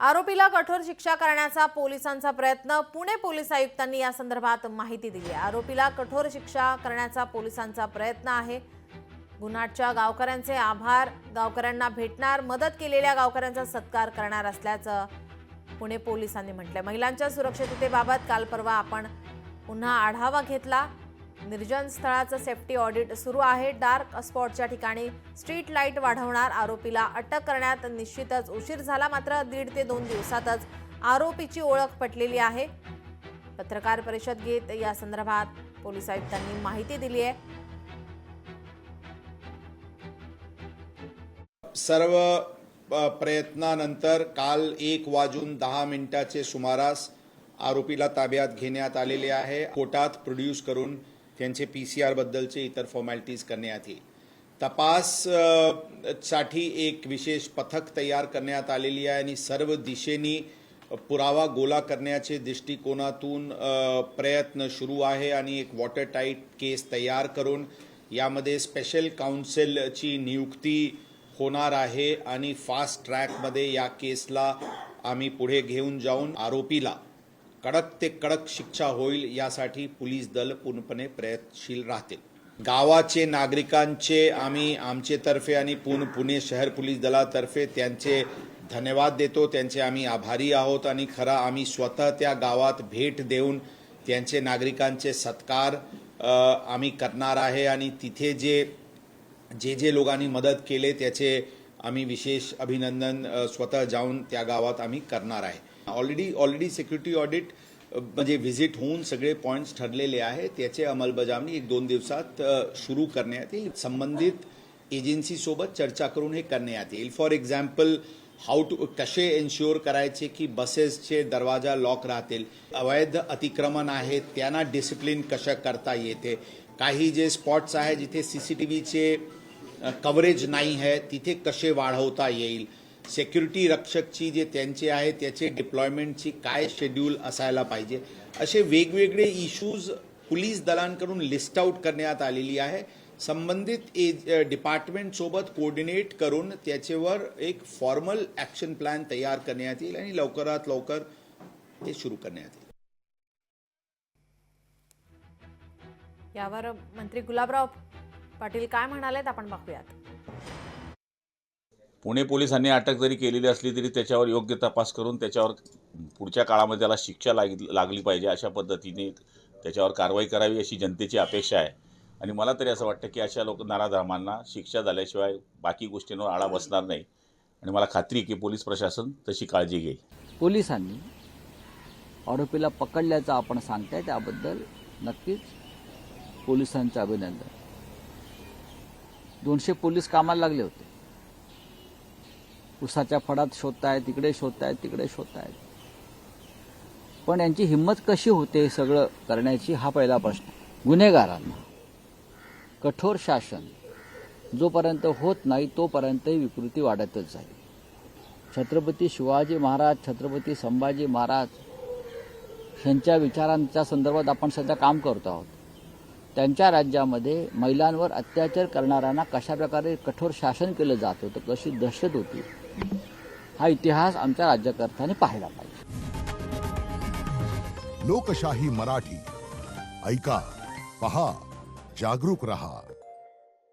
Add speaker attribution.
Speaker 1: आरोपीला कठोर शिक्षा करण्याचा पोलिसांचा प्रयत्न। पुणे पोलीस आयुक्तांनी या संदर्भात माहिती दिली आहे। आरोपीला कठोर शिक्षा करण्याचा पोलिसांचा प्रयत्न आहे। गुन्हाच्या गावकऱ्यांचे आभार, गावकऱ्यांना भेटणार, मदत केलेल्या गावकऱ्यांचा सत्कार करणार असल्याचं पुणे पोलिसांनी म्हटलंय। महिलांच्या सुरक्षिततेबाबत काल परवा आपण पुन्हा आढावा घेतला। निर्जन स्थळाचं सेफ्टी ऑडिट सुरू आहे। डार्क स्पॉटच्या ठिकाणी स्ट्रीट लाईट वाढवणार। आरोपीला अटक करण्यात निश्चितच उशीर झाला, मात्र 1.5 ते 2 दिवसातच आरोपीची ओळख पटलेली आहे। पत्रकार परिषद घेत या संदर्भात पोलीस आयुक्तांनी माहिती दिली आहे।
Speaker 2: सर्व प्रयत्नानंतर काल 1:10 सुमारास आरोपीला ताब्यात घेण्यात आलेले आहे। कोर्टात प्रोड्यूस करून त्यांचे PCR बद्दलचे इतर फॉर्मॅलिटीज करण्यात येईल। तपास साठी एक विशेष पथक तयार करण्यात आलेली आहे आणि सर्व दिशेनी पुरावा गोळा करण्याचे दृष्टिकोनातून प्रयत्न सुरू आहे आणि एक वॉटर टाईट केस तयार करून यामध्ये स्पेशल काउन्सिलची नियुक्ती होणार आहे आणि फास्ट ट्रॅकमध्ये या केसला आम्ही पुढे घेऊन जाऊन आरोपीला कडक ते कडक शिक्षा होईल यासाठी पोलीस दल पूर्णपणे प्रयत्नशील राहतील। गावाचे नागरिकांचे आम्ही आमचे तर्फे आणि पुणे शहर पोलीस दलातर्फे त्यांचे धन्यवाद देतो। त्यांचे आम्ही आभारी आहोत आणि खरा आम्ही स्वतः त्या गावात भेट देऊन त्यांचे नागरिकांचे सत्कार आम्ही करणार आहे आणि तिथे जे लोकांनी मदत केले त्याचे आम्ही विशेष अभिनंदन स्वतः जाऊन त्या गावात आम्ही करणार आहे। ऑलरेडी सिक्युरिटी ऑडिट म्हणजे व्हिजिट होऊन सगळे पॉइंट्स ठरलेले आहेत। त्याचे अंमलबजावणी 1-2 दिवसात सुरू करण्यात येईल। संबंधित एजन्सी सोबत चर्चा करून हे करण्यात येईल। फॉर एक्झाम्पल कसे एन्श्योर करायचे की बसेसचे दरवाजा लॉक राहतील, अवैध अतिक्रमण आहेत त्यांना डिसिप्लिन कसं करता येते, काही जे स्पॉट्स आहे जिथे CCTVचे कव्हरेज नाही आहे तिथे कसे वाढवता येईल, सिक्युरिटी रक्षकची जे त्यांचे आहे त्याचे डिप्लॉयमेंटची काय शेड्यूल असायला पाहिजे, असे वेगवेगळे इश्यूज पोलीस दलांकडून लिस्ट आउट करण्यात आलेली आहे। संबंधित डिपार्टमेंट सोबत कोऑर्डिनेट करून त्याच्यावर एक फॉर्मल ॲक्शन प्लॅन तयार करण्यात येईल आणि लवकरात लवकर ते सुरू करण्यात येईल।
Speaker 1: यावर मंत्री गुलाबराव पाटील काय म्हणालेत आपण पाहूयात।
Speaker 3: पुणे पोलिसांनी अटक जरी केलेली असली तरी त्याच्यावर योग्य तपास करून त्याच्यावर पुढच्या काळामध्ये त्याला शिक्षा लागली पाहिजे अशा पद्धतीने त्याच्यावर कारवाई करावी अशी जनतेची अपेक्षा आहे। आणि मला तरी असं वाटतं की अशा नराधमांना शिक्षा झाल्याशिवाय बाकी गोष्टींवर आळा बसणार नाही आणि मला खात्री आहे की पोलीस प्रशासन तशी काळजी घेईल।
Speaker 4: पोलिसांनी आरोपीला पकडल्याचं आपण सांगताय त्याबद्दल नक्कीच पोलिसांचं अभिनंदन। 200 पोलीस कामाला लागले होते। उसाच्या फडात शोधतायत, तिकडे शोधतायत, पण यांची हिंमत कशी होते सगळं करण्याची हा पहिला प्रश्न। गुन्हेगारांना कठोर शासन जोपर्यंत होत नाही तोपर्यंत विकृती वाढतच जाईल। छत्रपती शिवाजी महाराज, छत्रपती संभाजी महाराज यांच्या विचारांच्या संदर्भात आपण सध्या काम करतो आहोत। त्यांच्या राज्यामध्ये महिलांवर अत्याचार करणाऱ्यांना कशा प्रकारे कठोर शासन केलं जात होतं, कशी दहशत होती, हा इतिहास आमच्या राज्यकर्त्यांनी पाहायला पाहिजे।
Speaker 5: लोकशाही मराठी ऐका, पहा, जागरूक रहा।